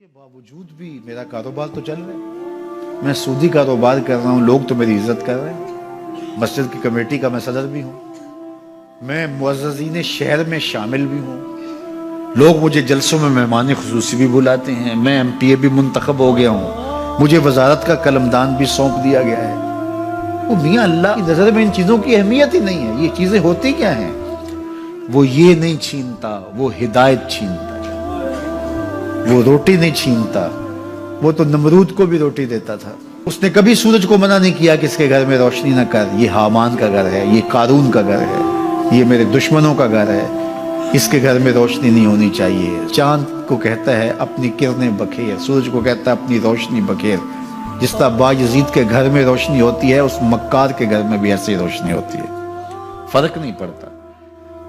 کے باوجود بھی میرا کاروبار تو چل رہا ہے، میں سودی کاروبار کر رہا ہوں، لوگ تو میری عزت کر رہے ہیں، مسجد کی کمیٹی کا میں صدر بھی ہوں، میں معززین شہر میں شامل بھی ہوں، لوگ مجھے جلسوں میں مہمان خصوصی بھی بلاتے ہیں، میں ایم پی اے بھی منتخب ہو گیا ہوں، مجھے وزارت کا قلمدان بھی سونپ دیا گیا ہے۔ وہ میاں اللہ کی نظر میں ان چیزوں کی اہمیت ہی نہیں ہے۔ یہ چیزیں ہوتی کیا ہیں؟ وہ یہ نہیں چھینتا، وہ ہدایت چھینتا ہے، وہ روٹی نہیں چھینتا، وہ تو نمرود کو بھی روٹی دیتا تھا۔ اس نے کبھی سورج کو منع نہیں کیا کہ اس کے گھر میں روشنی نہ کر، یہ حامان کا گھر ہے، یہ قارون کا گھر ہے، یہ میرے دشمنوں کا گھر ہے، اس کے گھر میں روشنی نہیں ہونی چاہیے۔ چاند کو کہتا ہے اپنی کرنیں بکھیر، سورج کو کہتا ہے اپنی روشنی بکھیر۔ جس طرح باجزید کے گھر میں روشنی ہوتی ہے، اس مکار کے گھر میں بھی ایسی روشنی ہوتی ہے، فرق نہیں پڑتا۔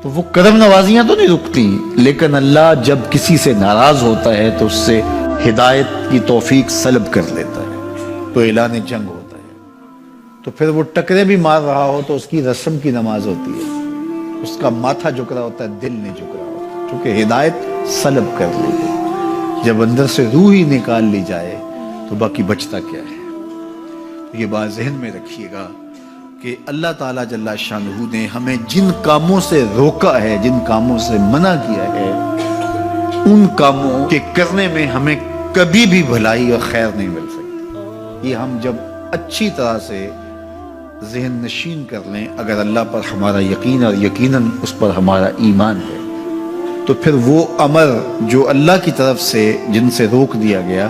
تو وہ کرم نوازیاں تو نہیں رکتی، لیکن اللہ جب کسی سے ناراض ہوتا ہے تو اس سے ہدایت کی توفیق سلب کر لیتا ہے، تو اعلان جنگ ہوتا ہے۔ تو پھر وہ ٹکرے بھی مار رہا ہو تو اس کی رسم کی نماز ہوتی ہے، اس کا ماتھا جھک رہا ہوتا ہے، دل نہیں جھک رہا ہوتا، کیونکہ ہدایت سلب کر لی گئی۔ جب اندر سے روح ہی نکال لی جائے تو باقی بچتا کیا ہے؟ یہ بات ذہن میں رکھیے گا کہ اللہ تعالیٰ جل شانہ نے ہمیں جن کاموں سے روکا ہے، جن کاموں سے منع کیا ہے، ان کاموں کے کرنے میں ہمیں کبھی بھی بھلائی اور خیر نہیں مل سکتی۔ یہ ہم جب اچھی طرح سے ذہن نشین کر لیں، اگر اللہ پر ہمارا یقین اور یقیناً اس پر ہمارا ایمان ہے، تو پھر وہ امر جو اللہ کی طرف سے جن سے روک دیا گیا،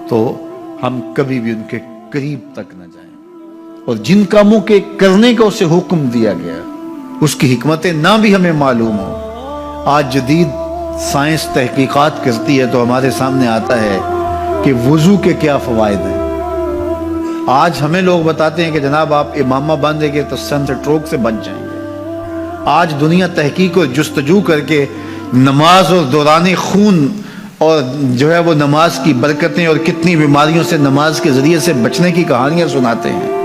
تو ہم کبھی بھی ان کے قریب تک نہ جائیں، اور جن کاموں کے کرنے کا اسے حکم دیا گیا اس کی حکمتیں نہ بھی ہمیں معلوم ہو۔ آج جدید سائنس تحقیقات کرتی ہے تو ہمارے سامنے آتا ہے کہ وضو کے کیا فوائد ہیں۔ آج ہمیں لوگ بتاتے ہیں کہ جناب آپ امامہ باندھیں گے تو سن سٹروک سے بچ جائیں گے۔ آج دنیا تحقیق اور جستجو کر کے نماز اور دوران خون اور جو ہے وہ نماز کی برکتیں اور کتنی بیماریوں سے نماز کے ذریعے سے بچنے کی کہانیاں سناتے ہیں۔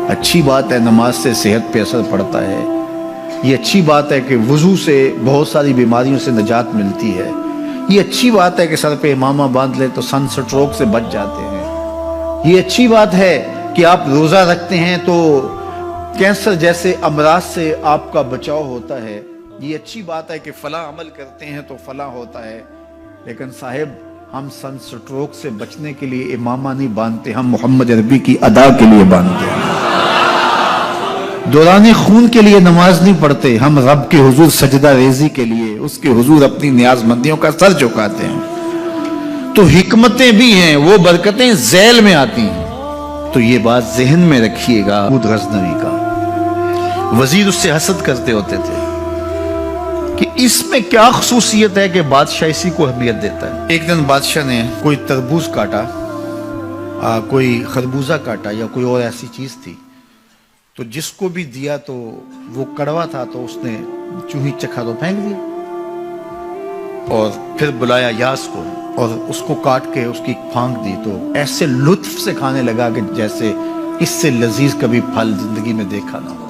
اچھی بات ہے، نماز سے صحت پہ اثر پڑتا ہے، یہ اچھی بات ہے کہ وضو سے بہت ساری بیماریوں سے نجات ملتی ہے، یہ اچھی بات ہے کہ سر پہ امامہ باندھ لے تو سن سٹروک سے بچ جاتے ہیں، یہ اچھی بات ہے کہ آپ روزہ رکھتے ہیں تو کینسر جیسے امراض سے آپ کا بچاؤ ہوتا ہے، یہ اچھی بات ہے کہ فلاں عمل کرتے ہیں تو فلاں ہوتا ہے۔ لیکن صاحب، ہم سن سٹروک سے بچنے کے لیے امامہ نہیں باندھتے، ہم محمد عربی کی ادا کے لیے باندھتے ہیں۔ دوران خون کے لیے نماز نہیں پڑھتے، ہم رب کے حضور سجدہ ریزی کے لیے اس کے حضور اپنی نیاز مندیوں کا سر جھکاتے ہیں۔ تو حکمتیں بھی ہیں، وہ برکتیں ذیل میں آتی ہیں۔ تو یہ بات ذہن میں رکھیے گا۔ محمود غزنوی کا وزیر اس سے حسد کرتے ہوتے تھے کہ اس میں کیا خصوصیت ہے کہ بادشاہ اسی کو اہمیت دیتا ہے۔ ایک دن بادشاہ نے کوئی تربوز کاٹا، کوئی خربوزہ کاٹا یا کوئی اور ایسی چیز تھی، تو جس کو بھی دیا تو وہ کڑوا تھا، تو اس نے چوہی چکھا تو پھینک دیا، اور پھر بلایا یاس کو اور اس کو کاٹ کے اس کی پھانک دی، تو ایسے لطف سے کھانے لگا کہ جیسے اس سے لذیذ کبھی پھل زندگی میں دیکھا نہ ہو۔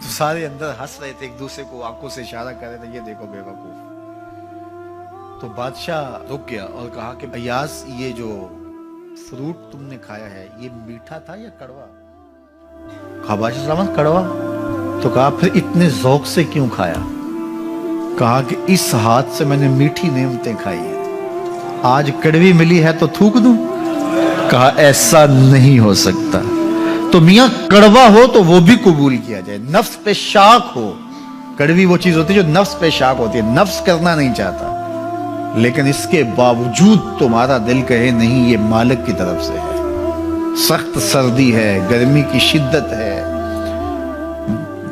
تو سارے اندر ہنس رہے تھے، ایک دوسرے کو آنکھوں سے اشارہ کر رہے تھے، یہ دیکھو بے وقوف۔ تو بادشاہ رک گیا اور کہا کہ ایاز، یہ جو فروٹ تم نے کھایا ہے یہ میٹھا تھا یا کڑوا؟ کہا بادشاہ سلامت کڑوا۔ تو کہا پھر اتنے ذوق سے کیوں کھایا؟ کہا کہ اس ہاتھ سے میں نے میٹھی نعمتیں کھائی ہیں، آج کڑوی ملی ہے تو تھوک دوں؟ کہا ایسا نہیں ہو سکتا۔ تو میاں کڑوا ہو تو وہ بھی قبول کیا جائے، نفس پہ شاک ہو۔ کڑوی وہ چیز ہوتی ہے جو نفس پہ شاک ہوتی ہے، نفس کرنا نہیں چاہتا، لیکن اس کے باوجود تمہارا دل کہے نہیں، یہ مالک کی طرف سے ہے۔ سخت سردی ہے، گرمی کی شدت ہے،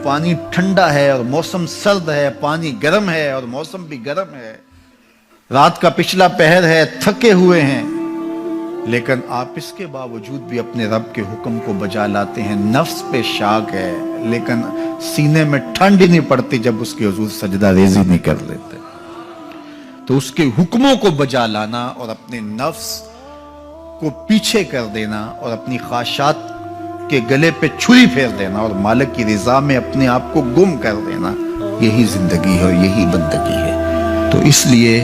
پانی ٹھنڈا ہے اور موسم سرد ہے، پانی گرم ہے اور موسم بھی گرم ہے، رات کا پچھلا پہر ہے، تھکے ہوئے ہیں، لیکن آپ اس کے باوجود بھی اپنے رب کے حکم کو بجا لاتے ہیں۔ نفس پہ شاک ہے، لیکن سینے میں ٹھنڈ ہی نہیں پڑتی جب اس کے حضور سجدہ ریزی نہیں کر لیتے۔ تو اس کے حکموں کو بجا لانا اور اپنے نفس کو پیچھے کر دینا اور اپنی خواہشات کے گلے پہ چھری پھیر دینا اور مالک کی رضا میں اپنے آپ کو گم کر دینا، یہی زندگی ہے اور یہی بندگی ہے۔ تو اس لیے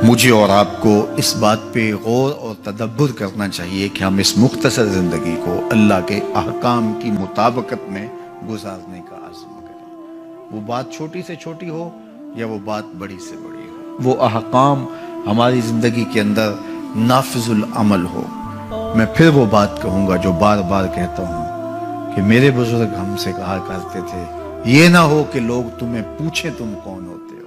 مجھے اور آپ کو اس بات پہ غور اور تدبر کرنا چاہیے کہ ہم اس مختصر زندگی کو اللہ کے احکام کی مطابقت میں گزارنے کا عزم کریں، وہ بات چھوٹی سے چھوٹی ہو یا وہ بات بڑی سے بڑی ہو، وہ احکام ہماری زندگی کے اندر نافذ العمل ہو۔ میں پھر وہ بات کہوں گا جو بار بار کہتا ہوں کہ میرے بزرگ ہم سے کہا کرتے تھے، یہ نہ ہو کہ لوگ تمہیں پوچھیں تم کون ہوتے ہو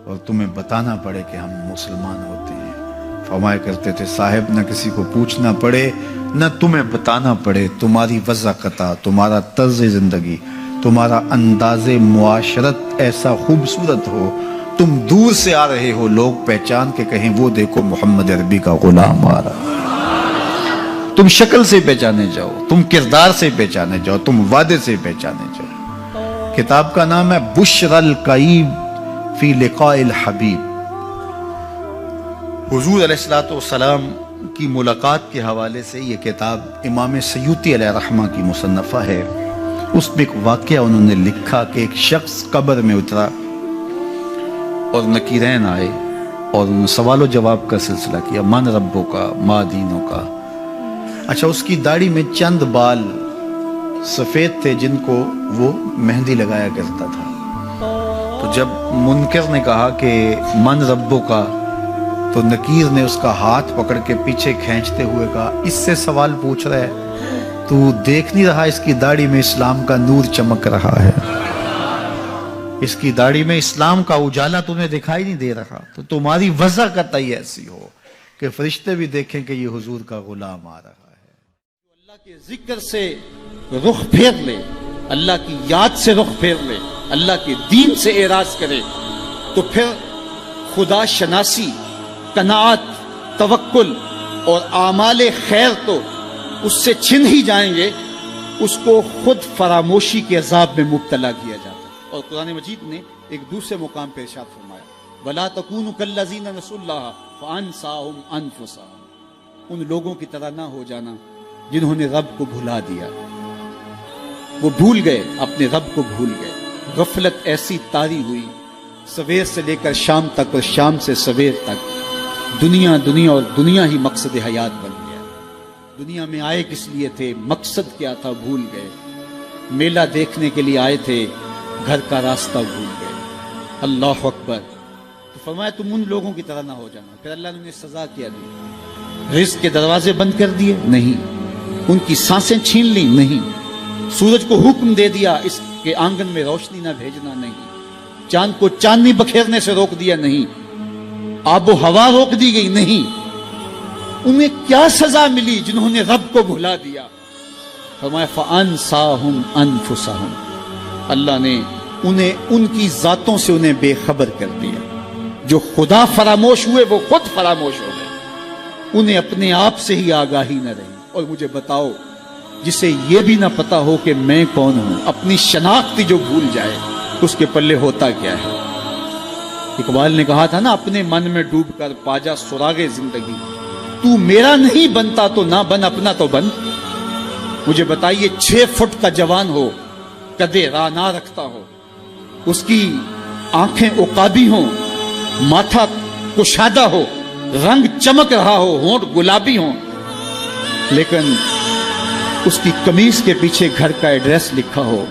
اور تمہیں بتانا پڑے کہ ہم مسلمان ہوتے ہیں۔ فرمایا کرتے تھے صاحب نہ کسی کو پوچھنا پڑے نہ تمہیں بتانا پڑے، تمہاری وضاحت، تمہارا طرز زندگی، تمہارا انداز معاشرت ایسا خوبصورت ہو، تم دور سے آ رہے ہو لوگ پہچان کے کہیں وہ دیکھو محمد عربی کا غلام آ رہا۔ تم شکل سے پہچانے جاؤ، تم کردار سے پہچانے جاؤ، تم وعدے سے پہچانے جاؤ۔ کتاب کا نام ہے بشر الکئیب فی لقاء الحبیب۔ حضور علیہ السلام کی ملاقات کے حوالے سے یہ کتاب امام سیوطی علیہ رحمہ کی مصنفہ ہے۔ اس میں ایک واقعہ انہوں نے لکھا کہ ایک شخص قبر میں اترا اور نکیرین آئے اور انہوں نے سوال و جواب کا سلسلہ کیا، من ربوں کا، ما دینوں کا۔ اچھا، اس کی داڑھی میں چند بال سفید تھے جن کو وہ مہندی لگایا کرتا تھا۔ تو جب منکر نے کہا کہ من ربوں کا، تو نکیر نے اس کا ہاتھ پکڑ کے پیچھے کھینچتے ہوئے کہا اس سے سوال پوچھ رہا ہے، تو دیکھ نہیں رہا اس کی داڑھی میں اسلام کا نور چمک رہا ہے، اس کی داڑھی میں اسلام کا اجالا تمہیں دکھائی نہیں دے رہا، تو تمہاری وضع قطعی ایسی ہو کہ فرشتے بھی دیکھیں کہ یہ حضور کا غلام آ رہا ہے۔ اللہ کے ذکر سے رخ پھیر لے، اللہ کی یاد سے رخ پھیر لے، اللہ کے دین سے اعراض کرے، تو پھر خدا شناسی، قناعت، توکل اور اعمال خیر تو اس سے چھن ہی جائیں گے، اس کو خود فراموشی کے عذاب میں مبتلا کیا جاتا ہے۔ اور قرآن مجید نے ایک دوسرے مقام پہ ارشاد فرمایا وَلَا تَكُونُوا كَالَّذِينَ نَسُوا اللَّهَ فَأَنسَاهُمْ أَنفُسَهُمْ، ان لوگوں کی طرح نہ ہو جانا جنہوں نے رب کو بھلا دیا، وہ بھول گئے، اپنے رب کو بھول گئے، غفلت ایسی طاری ہوئی، سویر سے لے کر شام تک اور شام سے سویر تک دنیا اور دنیا ہی مقصد حیات بن گیا۔ دنیا میں آئے کس لیے تھے، مقصد کیا تھا، بھول گئے۔ میلہ دیکھنے کے لیے آئے تھے، گھر کا راستہ بھول گئے۔ اللہ اکبر۔ تو فرمایا تم ان لوگوں کی طرح نہ ہو جانا۔ پھر اللہ نے انہیں سزا کیا دی، رزق کے دروازے بند کر دیے؟ نہیں۔ ان کی سانسیں چھین لی؟ نہیں۔ سورج کو حکم دے دیا اس کے آنگن میں روشنی نہ بھیجنا؟ نہیں۔ چاند کو چاندنی بکھیرنے سے روک دیا؟ نہیں۔ آب و ہوا روک دی گئی؟ نہیں۔ انہیں کیا سزا ملی جنہوں نے رب کو بھلا دیا؟ فرمایا فَأَنسَاهُمْ أَنفُسَهُمْ، اللہ نے انہیں ان کی ذاتوں سے انہیں بے خبر کر دیا۔ جو خدا فراموش ہوئے وہ خود فراموش ہو گئے، انہیں اپنے آپ سے ہی آگاہی نہ رہی۔ اور مجھے بتاؤ، جسے یہ بھی نہ پتا ہو کہ میں کون ہوں، اپنی شناخت جو بھول جائے، اس کے پلے ہوتا کیا ہے؟ اقبال نے کہا تھا نا، اپنے من میں ڈوب کر پاجا سراغ زندگی، تو میرا نہیں بنتا تو نہ بن، اپنا تو بن۔ مجھے بتائیے 6 فٹ کا جوان ہو، قدے رانا رکھتا ہو، اس کی آنکھیں عقابی ہوں، ماتھا کشادہ ہو، رنگ چمک رہا ہو، ہونٹ گلابی ہوں، لیکن اس کی قمیص کے پیچھے گھر کا ایڈریس لکھا ہو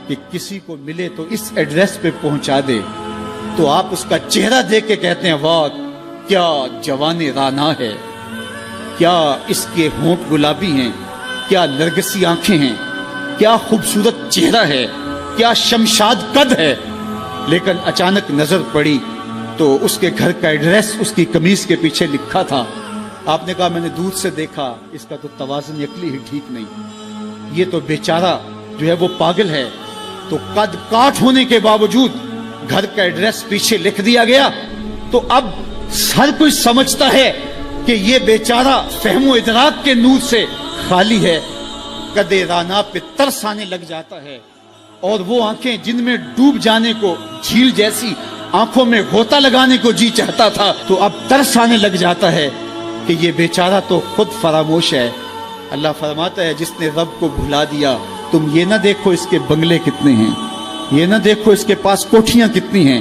کہ کسی کو ملے تو اس ایڈریس پہ پہنچا دے، تو آپ اس کا چہرہ دیکھ کے کہتے ہیں واہ کیا جوان رانا ہے، کیا اس کے ہونٹ گلابی ہیں، کیا نرگسی آنکھیں ہیں، کیا خوبصورت چہرہ ہے، کیا شمشاد قد ہے۔ لیکن اچانک نظر پڑی تو اس کے گھر کا ایڈریس اس کی قمیص کے پیچھے لکھا تھا۔ آپ نے کہا میں نے دور سے دیکھا، اس کا تو توازن عقلی ہی ٹھیک نہیں، یہ تو بیچارہ جو ہے وہ پاگل ہے۔ تو قد کاٹ ہونے کے باوجود گھر کا ایڈریس پیچھے لکھ دیا گیا، تو اب ہر کوئی سمجھتا ہے کہ یہ بیچارہ فہم و ادراک کے نور سے خالی ہے۔ قدِ رانا پہ ترس آنے لگ جاتا ہے، اور وہ آنکھیں جن میں ڈوب جانے کو، جھیل جیسی آنکھوں میں غوطہ لگانے کو جی چاہتا تھا، تو اب ترس آنے لگ جاتا ہے کہ یہ بیچارہ تو خود فراموش ہے۔ اللہ فرماتا ہے جس نے رب کو بھلا دیا، تم یہ نہ دیکھو اس کے بنگلے کتنے ہیں، یہ نہ دیکھو اس کے پاس کوٹھیاں کتنی ہیں،